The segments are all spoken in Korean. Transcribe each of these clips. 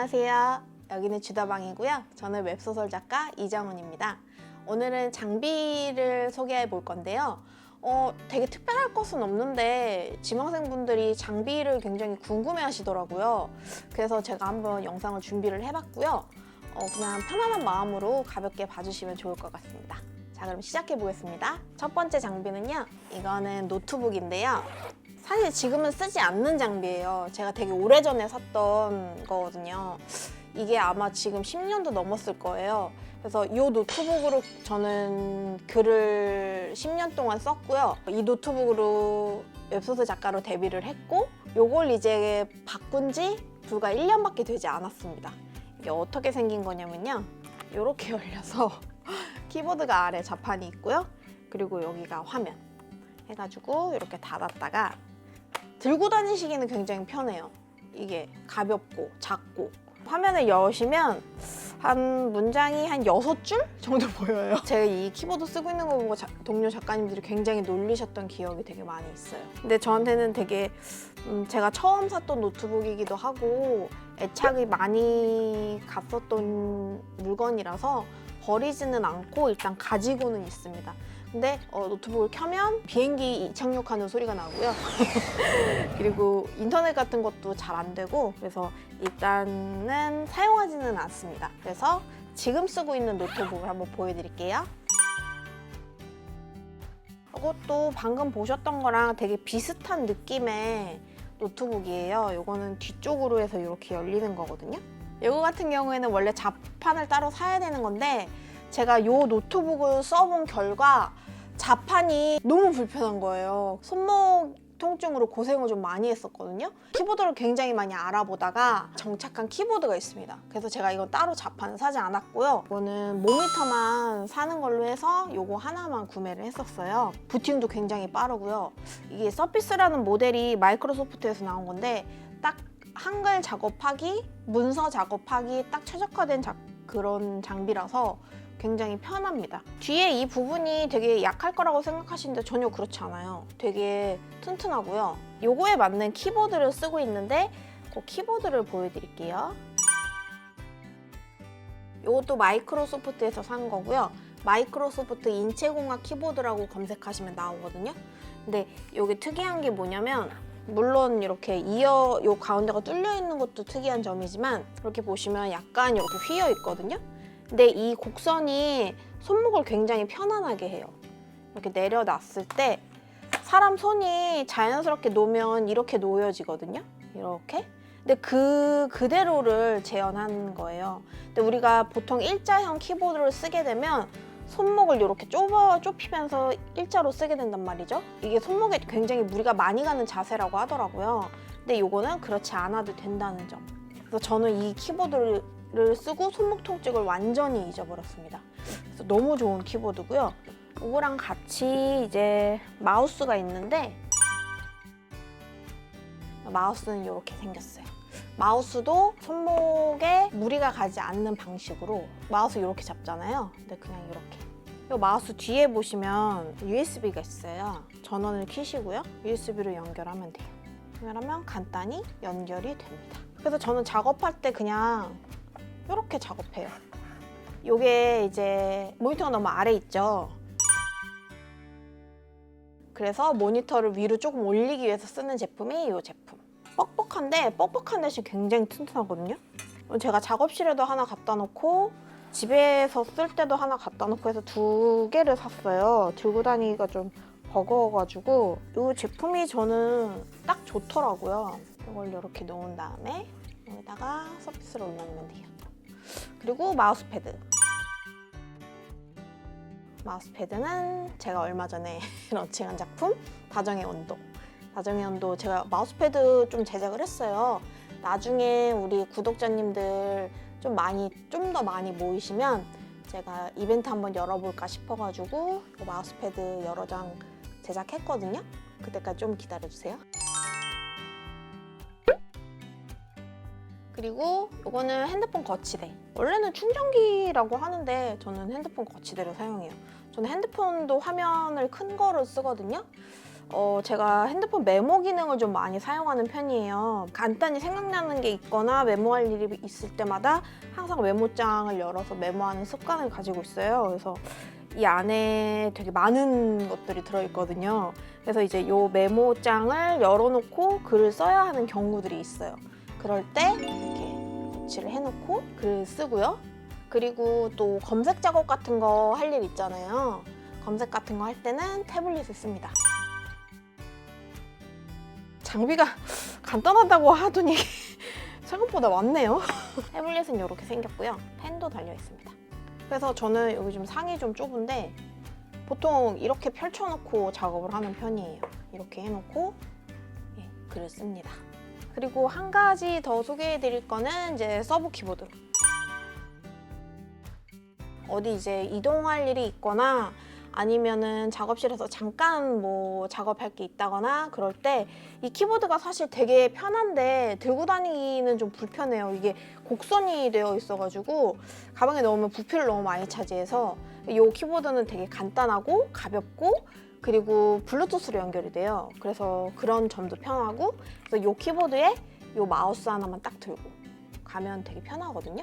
안녕하세요. 여기는 주다방이고요. 저는 웹소설 작가 이정은입니다. 오늘은 장비를 소개해 볼 건데요. 되게 특별할 것은 없는데 지망생분들이 장비를 굉장히 궁금해 하시더라고요. 그래서 제가 한번 영상을 준비를 해봤고요. 그냥 편안한 마음으로 가볍게 봐주시면 좋을 것 같습니다. 자, 그럼 시작해 보겠습니다. 첫 번째 장비는요. 이거는 노트북인데요. 사실 지금은 쓰지 않는 장비예요. 제가 되게 오래전에 샀던 거거든요. 이게 아마 지금 10년도 넘었을 거예요. 그래서 이 노트북으로 저는 글을 10년 동안 썼고요. 이 노트북으로 웹소설 작가로 데뷔를 했고 이걸 이제 바꾼 지 불과 1년밖에 되지 않았습니다. 이게 어떻게 생긴 거냐면요. 이렇게 열려서 키보드가 아래 좌판이 있고요. 그리고 여기가 화면 해가지고 이렇게 닫았다가 들고 다니시기는 굉장히 편해요. 이게 가볍고 작고 화면을 여시면 한 문장이 한 6줄 정도 보여요. 제가 이 키보드 쓰고 있는 거 보고 동료 작가님들이 굉장히 놀리셨던 기억이 되게 많이 있어요. 근데 저한테는 되게 제가 처음 샀던 노트북이기도 하고 애착이 많이 갔었던 물건이라서 버리지는 않고 일단 가지고는 있습니다. 근데 노트북을 켜면 비행기 이착륙하는 소리가 나고요. 그리고 인터넷 같은 것도 잘 안 되고 그래서 일단은 사용하지는 않습니다. 그래서 지금 쓰고 있는 노트북을 한번 보여드릴게요. 이것도 방금 보셨던 거랑 되게 비슷한 느낌의 노트북이에요. 이거는 뒤쪽으로 해서 이렇게 열리는 거거든요. 이거 같은 경우에는 원래 자판을 따로 사야 되는 건데 제가 이 노트북을 써본 결과 자판이 너무 불편한 거예요. 손목 통증으로 고생을 좀 많이 했었거든요. 키보드를 굉장히 많이 알아보다가 정착한 키보드가 있습니다. 그래서 제가 이건 따로 자판을 사지 않았고요. 이거는 모니터만 사는 걸로 해서 이거 하나만 구매를 했었어요. 부팅도 굉장히 빠르고요. 이게 서피스라는 모델이 마이크로소프트에서 나온 건데 딱 한글 작업하기, 문서 작업하기 딱 최적화된 그런 장비라서 굉장히 편합니다. 뒤에 이 부분이 되게 약할 거라고 생각하시는데 전혀 그렇지 않아요. 되게 튼튼하고요. 요거에 맞는 키보드를 쓰고 있는데 그 키보드를 보여드릴게요. 요것도 마이크로소프트에서 산 거고요. 마이크로소프트 인체공학 키보드라고 검색하시면 나오거든요. 근데 여기 특이한 게 뭐냐면 물론 이렇게 요 가운데가 뚫려 있는 것도 특이한 점이지만 이렇게 보시면 약간 이렇게 휘어 있거든요. 근데 이 곡선이 손목을 굉장히 편안하게 해요. 이렇게 내려놨을 때 사람 손이 자연스럽게 놓으면 이렇게 놓여지거든요. 이렇게. 근데 그대로를 재현한 거예요. 근데 우리가 보통 일자형 키보드를 쓰게 되면 손목을 이렇게 좁히면서 일자로 쓰게 된단 말이죠. 이게 손목에 굉장히 무리가 많이 가는 자세라고 하더라고요. 근데 이거는 그렇지 않아도 된다는 점. 그래서 저는 이 키보드를 쓰고 손목 통증을 완전히 잊어버렸습니다. 그래서 너무 좋은 키보드고요. 이거랑 같이 이제 마우스가 있는데 마우스는 이렇게 생겼어요. 마우스도 손목에 무리가 가지 않는 방식으로 마우스 이렇게 잡잖아요. 근데 그냥 이렇게. 이 마우스 뒤에 보시면 USB가 있어요. 전원을 켜시고요. USB로 연결하면 돼요. 연결하면 간단히 연결이 됩니다. 그래서 저는 작업할 때 그냥 이렇게 작업해요. 이게 이제 모니터가 너무 아래 있죠. 그래서 모니터를 위로 조금 올리기 위해서 쓰는 제품이 이 제품. 뻑뻑한 대신 굉장히 튼튼하거든요. 제가 작업실에도 하나 갖다 놓고 집에서 쓸 때도 하나 갖다 놓고 해서 2개를 샀어요. 들고 다니기가 좀 버거워가지고 이 제품이 저는 딱 좋더라고요. 이걸 이렇게 놓은 다음에 여기다가 서피스를 올려놓으면 돼요. 그리고 마우스패드. 마우스패드는 제가 얼마 전에 런칭한 작품 다정의 온도. 다정의 온도 제가 마우스패드 좀 제작을 했어요. 나중에 우리 구독자님들 좀 더 많이 모이시면 제가 이벤트 한번 열어볼까 싶어가지고 마우스패드 여러 장 제작했거든요. 그때까지 좀 기다려주세요. 그리고 이거는 핸드폰 거치대. 원래는 충전기라고 하는데 저는 핸드폰 거치대로 사용해요. 저는 핸드폰도 화면을 큰 거를 쓰거든요. 제가 핸드폰 메모 기능을 좀 많이 사용하는 편이에요. 간단히 생각나는 게 있거나 메모할 일이 있을 때마다 항상 메모장을 열어서 메모하는 습관을 가지고 있어요. 그래서 이 안에 되게 많은 것들이 들어있거든요. 그래서 이제 이 메모장을 열어놓고 글을 써야 하는 경우들이 있어요. 그럴 때 이렇게 거치를 해놓고 글을 쓰고요. 그리고 또 검색 작업 같은 거 할 일 있잖아요. 검색 같은 거 할 때는 태블릿을 씁니다. 장비가 간단하다고 하더니 생각보다 많네요. 태블릿은 이렇게 생겼고요. 펜도 달려 있습니다. 그래서 저는 여기 좀 상이 좀 좁은데 보통 이렇게 펼쳐놓고 작업을 하는 편이에요. 이렇게 해놓고 글을 씁니다. 그리고 한 가지 더 소개해드릴 거는 이제 서브 키보드. 어디 이제 이동할 일이 있거나 아니면은 작업실에서 잠깐 뭐 작업할 게 있다거나 그럴 때 이 키보드가 사실 되게 편한데 들고 다니기는 좀 불편해요. 이게 곡선이 되어 있어가지고 가방에 넣으면 부피를 너무 많이 차지해서 이 키보드는 되게 간단하고 가볍고 그리고 블루투스로 연결이 돼요. 그래서 그런 점도 편하고 그래서 이 키보드에 이 마우스 하나만 딱 들고 가면 되게 편하거든요.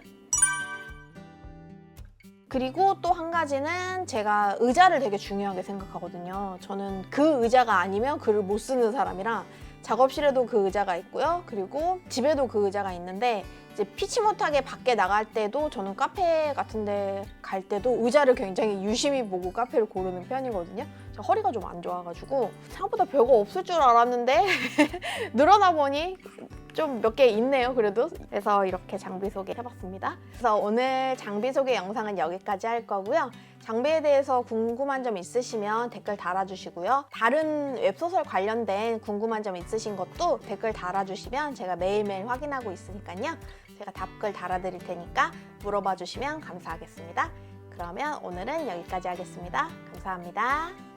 그리고 또 한 가지는 제가 의자를 되게 중요하게 생각하거든요. 저는 그 의자가 아니면 글을 못 쓰는 사람이라 작업실에도 그 의자가 있고요. 그리고 집에도 그 의자가 있는데 이제 피치 못하게 밖에 나갈 때도 저는 카페 같은 데 갈 때도 의자를 굉장히 유심히 보고 카페를 고르는 편이거든요. 제가 허리가 좀 안 좋아가지고 생각보다 별거 없을 줄 알았는데 늘어나 보니 좀 몇 개 있네요, 그래도. 그래서 이렇게 장비 소개해봤습니다. 그래서 오늘 장비 소개 영상은 여기까지 할 거고요. 장비에 대해서 궁금한 점 있으시면 댓글 달아주시고요. 다른 웹소설 관련된 궁금한 점 있으신 것도 댓글 달아주시면 제가 매일매일 확인하고 있으니까요. 제가 답글 달아드릴 테니까 물어봐 주시면 감사하겠습니다. 그러면 오늘은 여기까지 하겠습니다. 감사합니다.